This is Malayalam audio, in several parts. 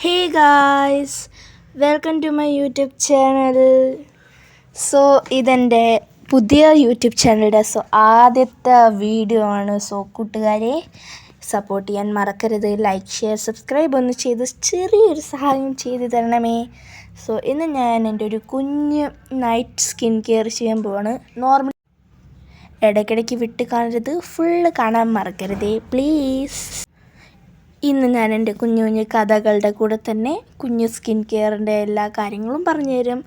Hey guys, welcome to my YouTube channel. ഇതെൻ്റെ പുതിയ യൂട്യൂബ് ചാനലിൻ്റെ ആദ്യത്തെ വീഡിയോ ആണ്. കൂട്ടുകാരെ സപ്പോർട്ട് ചെയ്യാൻ മറക്കരുത്. ലൈക്ക്, ഷെയർ, സബ്സ്ക്രൈബ് ഒന്ന് ചെയ്ത് ചെറിയൊരു സഹായം ചെയ്ത് തരണമേ. ഇന്ന് ഞാൻ എൻ്റെ ഒരു കുഞ്ഞ് നൈറ്റ് സ്കിൻ കെയർ ചെയ്യാൻ പോവാണ്. നോർമൽ ഇടയ്ക്കിടയ്ക്ക് വിട്ട് കാണരുത്, ഫുള്ള് കാണാൻ മറക്കരുതേ പ്ലീസ്. ഇന്ന് ഞാൻ എൻ്റെ കുഞ്ഞു കുഞ്ഞു കഥകളുടെ കൂടെ തന്നെ കുഞ്ഞു സ്കിൻ കെയറിൻ്റെ എല്ലാ കാര്യങ്ങളും പറഞ്ഞുതരും.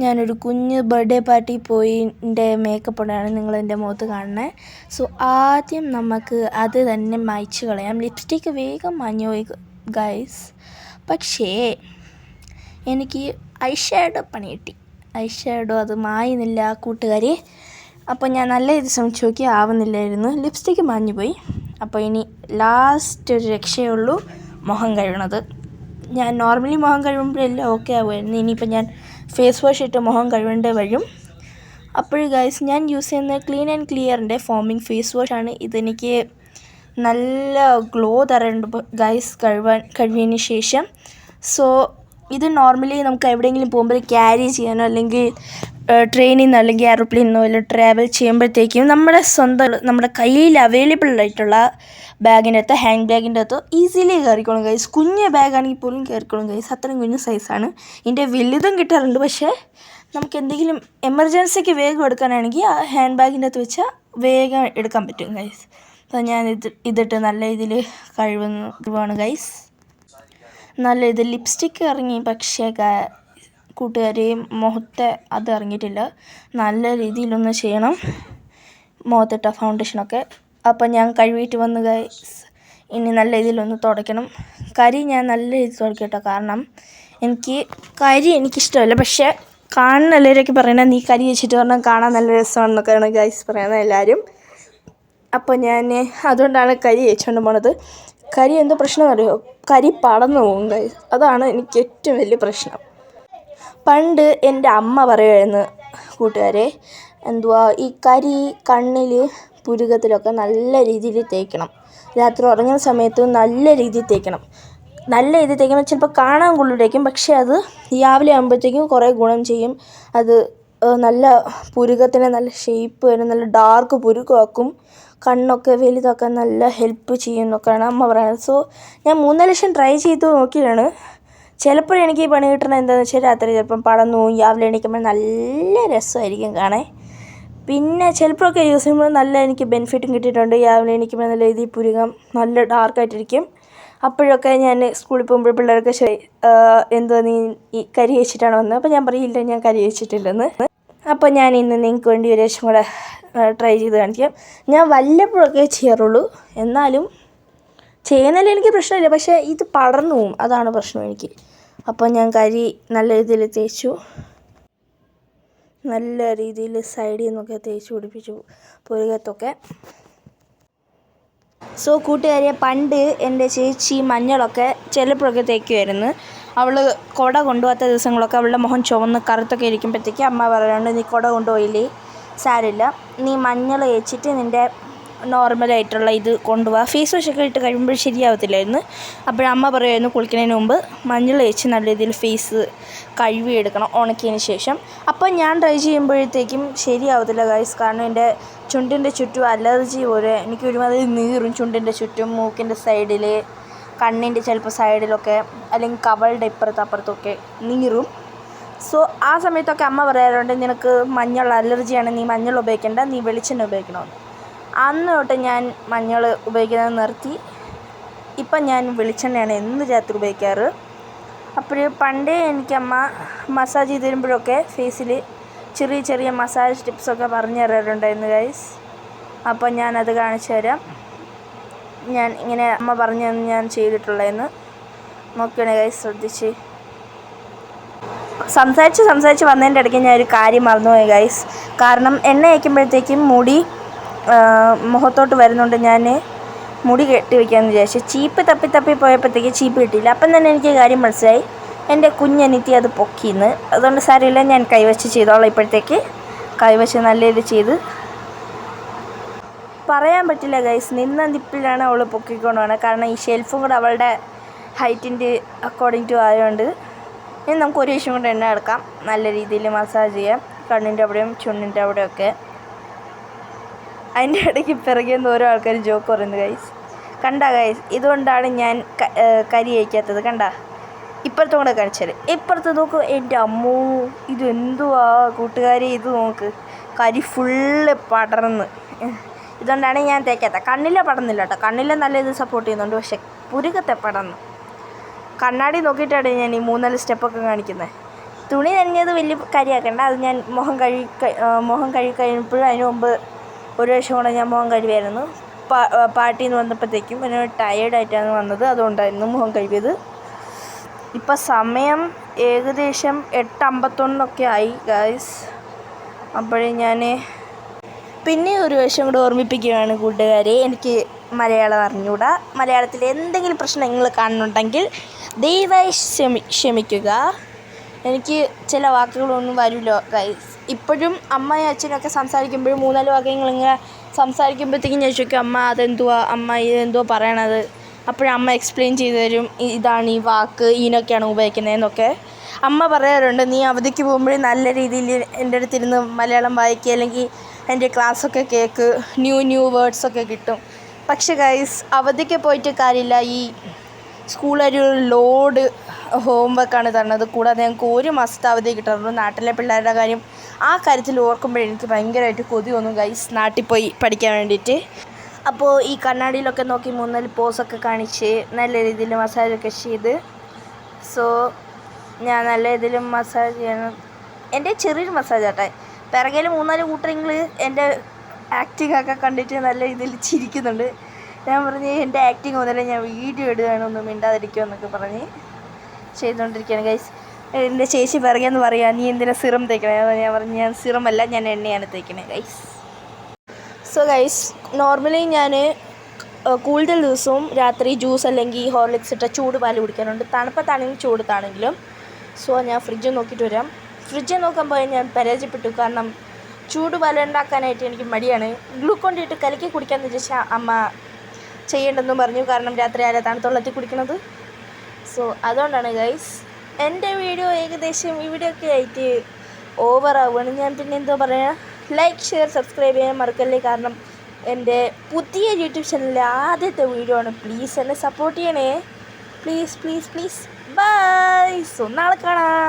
ഞാനൊരു കുഞ്ഞ് ബർത്ത്ഡേ പാർട്ടി പോയി എൻ്റെ മേക്കപ്പോടെയാണ് നിങ്ങളെൻ്റെ മുഖത്ത് കാണുന്നത്. ആദ്യം നമുക്ക് അത് തന്നെ മായ്ച്ച് കളയാം. ലിപ്സ്റ്റിക്ക് വേഗം മാഞ്ഞു പോയി ഗൈസ്. പക്ഷേ എനിക്ക് ഐ ഷാഡോ പണി കിട്ടി. ഐ ഷാഡോ അത് മായുന്നില്ല കൂട്ടുകാരെ. അപ്പോൾ ഞാൻ നല്ല ഇത് ശ്രമിച്ച് നോക്കി, ആവുന്നില്ലായിരുന്നു. ലിപ്സ്റ്റിക്ക് മാഞ്ഞു പോയി. അപ്പോൾ ഇനി ലാസ്റ്റ് ഒരു രക്ഷയുള്ളൂ, മുഖം കഴുകണത്. ഞാൻ നോർമലി മുഖം കഴുകുമ്പോഴെല്ലാം ഓക്കെ ആവുമായിരുന്നു. ഇനിയിപ്പോൾ ഞാൻ ഫേസ് വാഷ് ഇട്ട് മുഖം കഴുകേണ്ടി വരും. അപ്പോഴും ഗൈസ് ഞാൻ യൂസ് ചെയ്യുന്നത് ക്ലീൻ ആൻഡ് ക്ലിയറിൻ്റെ ഫോമിങ് ഫേസ് വാഷാണ്. ഇതെനിക്ക് നല്ല ഗ്ലോ തരുന്നുണ്ട് ഗൈസ് കഴുകിയതിന് ശേഷം. ഇത് നോർമലി നമുക്ക് എവിടെയെങ്കിലും പോകുമ്പോൾ ക്യാരി ചെയ്യാനോ അല്ലെങ്കിൽ ട്രെയിനിൽ നിന്ന് അല്ലെങ്കിൽ എയർപ്ലെയിനിൽ നിന്ന് ട്രാവൽ ചെയ്യുമ്പോഴത്തേക്കും നമ്മുടെ കയ്യിൽ അവൈലബിൾ ആയിട്ടുള്ള ബാഗിൻ്റെ അകത്ത്, ഹാൻഡ് ബാഗിൻ്റെ അകത്ത് ഈസിലി കയറിക്കോളും ഗൈസ്. കുഞ്ഞ് ബാഗാണെങ്കിൽ പോലും കയറിക്കോളും ഗൈസ്. അത്രയും കുഞ്ഞ് സൈസാണ്. ഇതിൻ്റെ വലുതും കിട്ടാറുണ്ട്. പക്ഷേ നമുക്ക് എന്തെങ്കിലും എമർജൻസിക്ക് വേഗം എടുക്കാനാണെങ്കിൽ ആ ഹാൻഡ് ബാഗിൻ്റെ അകത്ത് വെച്ചാൽ വേഗം എടുക്കാൻ പറ്റും ഗൈസ്. അപ്പോൾ ഞാൻ ഇതിട്ട് നല്ല ഇതിൽ കഴുകുവാണ് ഗൈസ്. നല്ല ഇത് ലിപ്സ്റ്റിക്ക് ഇറങ്ങി, പക്ഷേ കൂട്ടുകാരെയും മുഖത്തെ അത് ഇറങ്ങിയിട്ടില്ല. നല്ല രീതിയിലൊന്ന് ചെയ്യണം മുഖത്തിട്ട ഫൗണ്ടേഷനൊക്കെ. അപ്പം ഞാൻ കഴുകിയിട്ട് വന്ന് ഗൈസ് ഇനി നല്ല രീതിയിലൊന്ന് തുടയ്ക്കണം. കരി ഞാൻ നല്ല രീതിയിൽ തുടയ്ക്കട്ടോ. കാരണം കരി എനിക്കിഷ്ടമല്ല. പക്ഷേ കാണുന്ന എല്ലാവരൊക്കെ പറയണത് നീ കരി വെച്ചിട്ട് പറഞ്ഞാൽ കാണാൻ നല്ല രസമാണെന്നൊക്കെയാണ് ഗൈസ് പറയുന്നത് എല്ലാവരും. അപ്പോൾ ഞാൻ അതുകൊണ്ടാണ് കരി വെച്ചുകൊണ്ട് പോണത്. കരി എന്തോ പ്രശ്നം അറിയോ? കരി പടർന്നു പോകും ഗൈസ്. അതാണ് എനിക്ക് ഏറ്റവും വലിയ പ്രശ്നം. പണ്ട് എൻ്റെ അമ്മ പറയുമായിരുന്നു കൂട്ടുകാരെ, ഈ കരി കണ്ണിൽ പുരുകത്തിലൊക്കെ നല്ല രീതിയിൽ തേക്കണം. രാത്രി ഉറങ്ങുന്ന സമയത്ത് നല്ല രീതിയിൽ തേക്കണം. നല്ല രീതിയിൽ തേക്കുമ്പോൾ ചിലപ്പോൾ കാണാൻ കൊള്ളിടേക്കും, പക്ഷേ അത് രാവിലെ ആകുമ്പോഴത്തേക്കും കുറേ ഗുണം ചെയ്യും. അത് നല്ല പുരുകത്തിന് നല്ല ഷേപ്പ് വരും, നല്ല ഡാർക്ക് പുരുക്കമാക്കും, കണ്ണൊക്കെ വലുതാക്കാൻ നല്ല ഹെൽപ്പ് ചെയ്യും എന്നൊക്കെയാണ് അമ്മ പറയുന്നത്. ഞാൻ 3 ലക്ഷം ട്രൈ ചെയ്ത് നോക്കിയതാണ്. ചിലപ്പോൾ എനിക്ക് ഈ പണി കിട്ടണത് എന്താണെന്ന് വെച്ചാൽ രാത്രി ചിലപ്പം പടന്നു രാവിലെ എണീക്കുമ്പോൾ നല്ല രസമായിരിക്കും കാണാൻ. പിന്നെ ചിലപ്പോഴൊക്കെ യൂസ് ചെയ്യുമ്പോൾ നല്ല എനിക്ക് ബെനിഫിറ്റും കിട്ടിയിട്ടുണ്ട്. രാവിലെ എണീക്കുമ്പോൾ നല്ല രീതിയിൽ പുരുകം നല്ല ഡാർക്കായിട്ടിരിക്കും. അപ്പോഴൊക്കെ ഞാൻ സ്കൂളിൽ പോകുമ്പോൾ പിള്ളേർക്ക് നീ ഈ കരി വെച്ചിട്ടാണ് വന്നത്? അപ്പോൾ ഞാൻ പറയില്ല, ഞാൻ കരി വെച്ചിട്ടില്ലെന്ന്. അപ്പോൾ ഞാൻ ഇന്ന് നിങ്ങൾക്ക് വേണ്ടി ഒരു ലക്ഷം കൂടെ ട്രൈ ചെയ്ത് കാണിക്കാം. ഞാൻ വല്ലപ്പോഴൊക്കെ ചെയ്യാറുള്ളൂ, എന്നാലും ചെയ്യുന്നതിൽ എനിക്ക് പ്രശ്നമില്ല. പക്ഷേ ഇത് പടർന്നു പോവും, അതാണ് പ്രശ്നം എനിക്ക്. അപ്പോൾ ഞാൻ കരി നല്ല രീതിയിൽ തേച്ചു, നല്ല രീതിയിൽ സൈഡിൽ നിന്നൊക്കെ തേച്ച് പിടിപ്പിച്ചു പുരുകത്തൊക്കെ. കൂട്ടുകാരെ, പണ്ട് എൻ്റെ ചേച്ചി മഞ്ഞളൊക്കെ ചിലപ്പോഴൊക്കെ തേക്കുമായിരുന്നു. അവൾ കുട കൊണ്ടുപോകാത്ത ദിവസങ്ങളൊക്കെ അവളുടെ മുഖം ചുവന്ന് കറുത്തൊക്കെ ഇരിക്കുമ്പോഴത്തേക്ക് അമ്മ പറയാറുണ്ട്, നീ കുട കൊണ്ടുപോയില്ലേ സാരമില്ല, നീ മഞ്ഞൾ തേച്ചിട്ട് നിൻ്റെ നോർമലായിട്ടുള്ള ഇത് കൊണ്ടുപോവാ. ഫേസ് വാഷൊക്കെ ഇട്ട് കഴിയുമ്പോൾ ശരിയാവത്തില്ലായിരുന്നു. അപ്പോഴമ്മ പറയുമായിരുന്നു കുളിക്കുന്നതിന് മുമ്പ് മഞ്ഞൾ തേച്ച് നല്ല രീതിയിൽ ഫേസ് കഴുകിയെടുക്കണം ഉണക്കിയതിന് ശേഷം. അപ്പോൾ ഞാൻ ട്രൈ ചെയ്യുമ്പോഴത്തേക്കും ശരിയാവത്തില്ല ഗൈസ്. കാരണം എൻ്റെ ചുണ്ടിൻ്റെ ചുറ്റും അലർജി പോലെ എനിക്ക് ഒരുമാതിരി നീറും. ചുണ്ടിൻ്റെ ചുറ്റും, മൂക്കിൻ്റെ സൈഡിൽ, കണ്ണിൻ്റെ ചിലപ്പോൾ സൈഡിലൊക്കെ, അല്ലെങ്കിൽ കവളുടെ അപ്പുറത്തൊക്കെ നീറും. ആ സമയത്തൊക്കെ അമ്മ പറയാറുണ്ട്, നിനക്ക് മഞ്ഞൾ അലർജിയാണ്, നീ മഞ്ഞൾ ഉപയോഗിക്കേണ്ട, നീ വെളിച്ചെണ്ണ ഉപയോഗിക്കണമെന്ന്. അന്ന് തൊട്ട് ഞാൻ മഞ്ഞൾ ഉപയോഗിക്കുന്നത് നിർത്തി. ഇപ്പം ഞാൻ വെളിച്ചെണ്ണയാണ് എന്ന് രാത്രി ഉപയോഗിക്കാറ്. അപ്പോൾ പണ്ടേ എനിക്ക് അമ്മ മസാജ് ചെയ്ത് തരുമ്പോഴൊക്കെ ഫേസിൽ ചെറിയ ചെറിയ മസാജ് ടിപ്സൊക്കെ പറഞ്ഞു തരാറുണ്ടായിരുന്നു ഗൈസ്. അപ്പോൾ ഞാനത് കാണിച്ചു തരാം. ഞാൻ ഇങ്ങനെ അമ്മ പറഞ്ഞു ഞാൻ ചെയ്തിട്ടുള്ളതെന്ന് നോക്കുകയാണ് ഗൈസ്, ശ്രദ്ധിച്ച്. സംസാരിച്ച് വന്നതിൻ്റെ ഇടയ്ക്ക് ഞാൻ ഒരു കാര്യം മറന്നുപോയി ഗൈസ്. കാരണം എണ്ണ വയ്ക്കുമ്പോഴത്തേക്കും മുടി മുഖത്തോട്ട് വരുന്നുണ്ട്. ഞാൻ മുടി കെട്ടി വയ്ക്കാമെന്ന് വിചാരിച്ചു. ചീപ്പ് തപ്പി പോയപ്പോഴത്തേക്ക് ചീപ്പ് കിട്ടിയില്ല. അപ്പം തന്നെ എനിക്ക് കാര്യം മനസ്സിലായി, എൻ്റെ കുഞ്ഞനിത്തി അത് പൊക്കിയെന്ന്. അതുകൊണ്ട് സാരമില്ല, ഞാൻ കൈവച്ച് ചെയ്തോളാം. ഇപ്പോഴത്തേക്ക് കൈവച്ച് നല്ല ഇത് ചെയ്ത് പറയാൻ പറ്റില്ല ഗൈസ്. നിന്ന നിപ്പിലാണ് അവൾ പൊക്കിക്കൊണ്ടുപോകണം. കാരണം ഈ ഷെൽഫും കൂടെ അവളുടെ ഹൈറ്റിൻ്റെ അക്കോർഡിംഗ് ടു ആയതുകൊണ്ട് ഇനി നമുക്ക് ഒരു ദിവസം കൊണ്ട് എണ്ണ എടുക്കാം. നല്ല രീതിയിൽ മസാജ് ചെയ്യാം, കണ്ണിൻ്റെ അവിടെയും ചുണ്ടിൻ്റെ അവിടെയൊക്കെ. അതിൻ്റെ ഇടയ്ക്ക് പിറകിയെന്ന് ഓരോ ആൾക്കാർ ജോക്ക് പറയുന്നു ഗൈസ്. കണ്ട ഗൈസ്, ഇതുകൊണ്ടാണ് ഞാൻ കരി അയക്കാത്തത്. കണ്ട, ഇപ്പുറത്തും കൂടെ കാണിച്ചാൽ ഇപ്പുറത്ത് നോക്ക്. എൻ്റെ അമ്മോ, ഇതെന്തുവാ കൂട്ടുകാരി, ഇത് നോക്ക്, കരി ഫുള്ള് പടർന്ന്. ഇതുകൊണ്ടാണ് ഞാൻ തേക്കാത്ത. കണ്ണിലെ പടർന്നില്ല കേട്ടോ, കണ്ണിലെ നല്ല ഇത് സപ്പോർട്ട് ചെയ്യുന്നുണ്ട്, പക്ഷെ പുരുകത്തെ പടർന്നു. കണ്ണാടി നോക്കിയിട്ടാണ് ഞാൻ ഈ 3-4 സ്റ്റെപ്പൊക്കെ കാണിക്കുന്നത്. തുണി നനഞ്ഞത് വലിയ കാര്യമാക്കണ്ട, അത് ഞാൻ മുഖം കഴുകി കഴിഞ്ഞപ്പോഴും അതിന് മുമ്പ് ഒരു വർഷം കൂടെ ഞാൻ മുഖം കഴുകിയായിരുന്നു. പാർട്ടിയിൽ നിന്ന് വന്നപ്പോഴത്തേക്കും എന്നോട് ടയേർഡായിട്ടാണ് വന്നത്, അതുകൊണ്ടായിരുന്നു മുഖം കഴുകിയത്. ഇപ്പം സമയം ഏകദേശം 8:51 ആയി ഗൈസ്. അപ്പോഴേ ഞാൻ പിന്നെ ഒരു വർഷം കൂടെ ഓർമ്മിപ്പിക്കുകയാണ് കൂട്ടുകാരെ, എനിക്ക് മലയാളം അറിഞ്ഞൂടാ. മലയാളത്തിൽ എന്തെങ്കിലും പ്രശ്നം നിങ്ങൾ കാണുന്നുണ്ടെങ്കിൽ ദയവായി ക്ഷമിക്കുക. എനിക്ക് ചില വാക്കുകളൊന്നും വരില്ല ഗൈസ്. ഇപ്പോഴും അമ്മയും അച്ഛനൊക്കെ സംസാരിക്കുമ്പോഴും 3-4 വാക്യങ്ങൾ ഇങ്ങനെ സംസാരിക്കുമ്പോഴത്തേക്കും ഞാൻ ചോദിക്കും, അമ്മ അതെന്തുവാ, അമ്മ ഇതെന്തോ പറയണത്. അപ്പോഴമ്മ എക്സ്പ്ലെയിൻ ചെയ്തു തരും, ഇതാണ് ഈ വാക്ക്, ഇതിനൊക്കെയാണ് ഉപയോഗിക്കുന്നതെന്നൊക്കെ അമ്മ പറയാറുണ്ട്. നീ അവധിക്ക് പോകുമ്പോഴേ നല്ല രീതിയിൽ എൻ്റെ അടുത്തിരുന്ന് മലയാളം വായിക്കുക, അല്ലെങ്കിൽ എൻ്റെ ക്ലാസ്സൊക്കെ കേൾക്ക്, ന്യൂ വേർഡ്സൊക്കെ കിട്ടും. പക്ഷേ ഗൈസ്, അവധിക്ക് പോയിട്ട് കാര്യമില്ല. ഈ സ്കൂളൊരു ലോഡ് ഹോംവർക്കാണ് തരുന്നത്. കൂടാതെ ഞങ്ങൾക്ക് 1 മാസത്തെ അവധി കിട്ടാറുള്ളൂ. നാട്ടിലെ പിള്ളേരുടെ കാര്യം, ആ കാര്യത്തിൽ ഓർക്കുമ്പോഴെനിക്ക് ഭയങ്കരമായിട്ട് കൊതി തോന്നും ഗൈസ്, നാട്ടിൽ പോയി പഠിക്കാൻ വേണ്ടിയിട്ട്. അപ്പോൾ ഈ കണ്ണാടിയിലൊക്കെ നോക്കി 3-4 പോസൊക്കെ കാണിച്ച് നല്ല രീതിയിൽ മസാജൊക്കെ ചെയ്ത്, സോ ഞാൻ നല്ല രീതിയിൽ മസാജ് ചെയ്യണം. എൻ്റെ ചെറിയൊരു മസാജ് ആട്ടെ. പിറകിൽ 3-4 കൂട്ടരെങ്കിൽ എൻ്റെ ആക്ടിങ് ഒക്കെ കണ്ടിട്ട് നല്ല രീതിയിൽ ചിരിക്കുന്നുണ്ട്. ഞാൻ പറഞ്ഞ് എൻ്റെ ആക്ടിങ് മുതലേ ഞാൻ വീഡിയോ ഇടുകയാണ്, ഒന്നും മിണ്ടാതിരിക്കുമോ എന്നൊക്കെ പറഞ്ഞ് ചെയ്തുകൊണ്ടിരിക്കുകയാണ് ഗൈസ്. എൻ്റെ ചേച്ചി പിറകെന്ന് പറയാം, നീ എന്തിനാ സിറം തേക്കണേ? ഞാൻ പറഞ്ഞു, ഞാൻ സിറമല്ല, ഞാൻ എണ്ണയാണ് തേക്കണേ ഗൈസ്. സോ ഗൈസ്, നോർമലി ഞാൻ കൂടുതൽ ദിവസവും രാത്രി ജ്യൂസ് അല്ലെങ്കിൽ ഹോർലിക്സ് ഇട്ട ചൂട് പാൽ കുടിക്കാറുണ്ട്, തണുപ്പത്താണെങ്കിലും ചൂടത്താണെങ്കിലും. സോ ഞാൻ ഫ്രിഡ്ജ് നോക്കിയിട്ട് വരാം. ഫ്രിഡ്ജ് നോക്കാൻ പോയാൽ ഞാൻ പരാജയപ്പെട്ടു, കാരണം ചൂട് പാൽ ഉണ്ടാക്കാനായിട്ട് എനിക്ക് മടിയാണ്. ഗ്ലൂക്കോൺ ഇട്ട് കലക്കി കുടിക്കാമെന്ന് വെച്ചാൽ അമ്മ ചെയ്യേണ്ടെന്നും പറഞ്ഞു, കാരണം രാത്രി ആരെ തണുത്തുള്ളത്തിൽ കുടിക്കണത്. സോ അതുകൊണ്ടാണ് ഗൈസ് എൻ്റെ വീഡിയോ ഏകദേശം ഇവിടെയൊക്കെ ആയിട്ട് ഓവറാവുകയാണ്. ഞാൻ പിന്നെ എന്തോ പറയുക, ലൈക്ക്, ഷെയർ, സബ്സ്ക്രൈബ് ചെയ്യാൻ മറക്കല്ലേ, കാരണം എൻ്റെ പുതിയ യൂട്യൂബ് ചാനലിലെ ആദ്യത്തെ വീഡിയോ ആണ്. പ്ലീസ് എന്നെ സപ്പോർട്ട് ചെയ്യണേ, പ്ലീസ്. ബൈ. സോ നാളെ കാണാം.